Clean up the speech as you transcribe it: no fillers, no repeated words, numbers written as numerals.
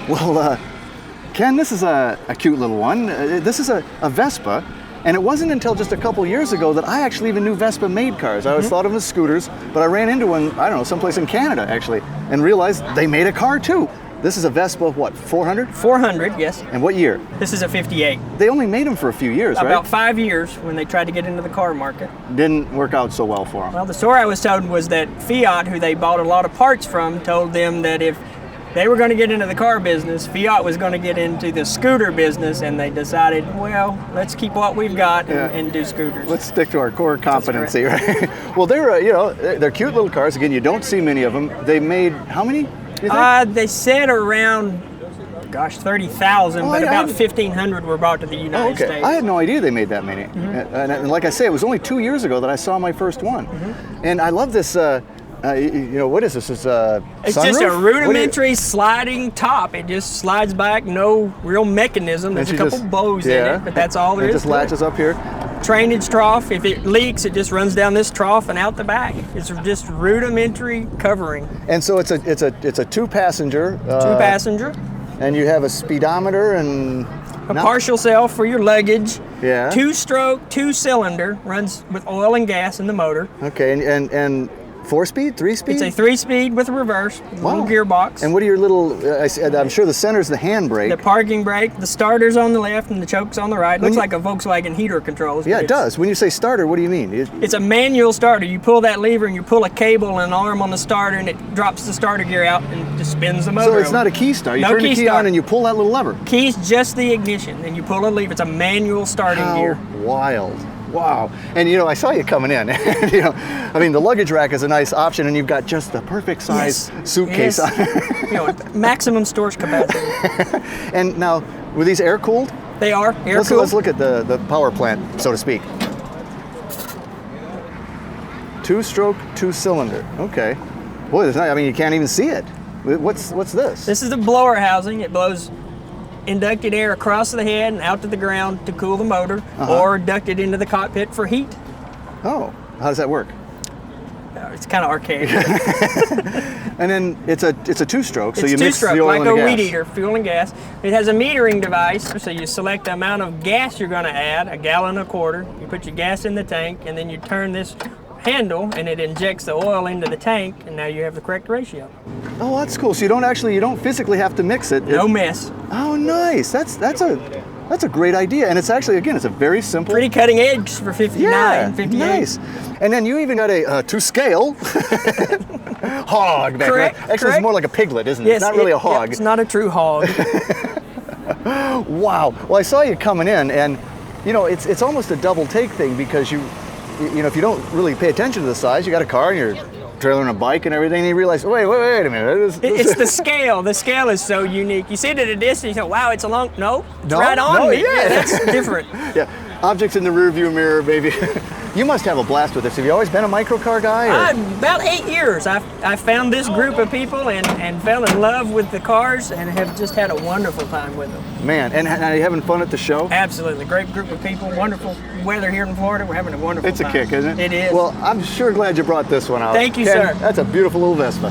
Well, Ken, this is a cute little one. This is a Vespa, and it wasn't until just a couple years ago that I actually even knew Vespa made cars. I always thought of them as scooters, but I ran into one, I don't know, someplace in Canada actually, and realized they made a car too. This is a Vespa, what, 400? 400, yes. And what year? This is a 58. They only made them for a few years, right? About 5 years when they tried to get into the car market. Didn't work out so well for them. Well, the story I was told was that Fiat, who they bought a lot of parts from, told them that if they were going to get into the car business, Fiat was going to get into the scooter business, and they decided, well, let's keep what we've got and do scooters. Let's stick to our core competency, right? Well, they're, they're cute little cars. Again, you don't see many of them. They made how many? They said around, 30,000, but about 1,500 were brought to the United States. I had no idea they made that many. And like I say, it was only 2 years ago that I saw my first one. And I love this, what is this? It's sunroof? Just a rudimentary sliding top. It just slides back, no real mechanism. There's a couple bows in it, but that's all there is. It just latches up here. Drainage trough. If it leaks, it just runs down this trough and out the back. It's just rudimentary covering. And so it's a two-passenger. Two-passenger. And you have a speedometer and a partial cell for your luggage. Yeah. 2-stroke, 2-cylinder, runs with oil and gas in the motor. Okay, and 4-speed, 3-speed? It's a 3-speed with a reverse, little gearbox. And what are your little, I'm sure the center's the handbrake. The parking brake, the starter's on the left and the choke's on the right. Looks like a Volkswagen heater controls. Yeah, it does. When you say starter, what do you mean? It's a manual starter. You pull that lever and you pull a cable and an arm on the starter, and it drops the starter gear out and just spins the motor. So it's not a key start. You turn the key on and you pull that little lever. Key's just the ignition, and you pull a lever. It's a manual starting gear. Wild. Wow. And I saw you coming in. The luggage rack is a nice option, and you've got just the perfect size suitcase on it. Maximum storage capacity. And now, were these air cooled? They are air cooled. Let's look at the power plant, so to speak. 2-stroke, 2-cylinder. Okay. Boy, there's not, you can't even see it. What's this? This is the blower housing. It blows inducted air across the head and out to the ground to cool the motor, or ducted into the cockpit for heat. Oh, how does that work? It's kind of archaic. And then it's a 2-stroke, so you mix the oil like and the gas. a weed eater, fuel and gas. It has a metering device, so you select the amount of gas you're going to add, 1.25 gallons. You put your gas in the tank, and then you turn this handle, and it injects the oil into the tank, and now you have the correct ratio. Oh, that's cool. So you don't physically have to mix it. No mess. Oh, nice. That's a great idea, and it's actually, again, it's a very simple. Pretty cutting edge for 59, 58. Nice. And then you even got a to scale hog back there. Actually, it's more like a piglet, isn't it? It's not really a hog. It's not a true hog. Wow. Well, I saw you coming in, and it's almost a double take thing, because if you don't really pay attention to the size, you got a car and you're trailing a bike and everything, and you realize, wait a minute. It's the scale. The scale is so unique. You see it at a distance, you say, wow, it's a long, it's right on me. Yeah, that's different. Yeah, objects in the rearview mirror, baby. You must have a blast with this. Have you always been a microcar guy? About 8 years. I found this group of people and fell in love with the cars and have just had a wonderful time with them. Man, and are you having fun at the show? Absolutely. Great group of people. Wonderful weather here in Florida. We're having a wonderful time. It's a kick, isn't it? It is. Well, I'm sure glad you brought this one out. Thank you, Ken, sir. That's a beautiful little Vespa.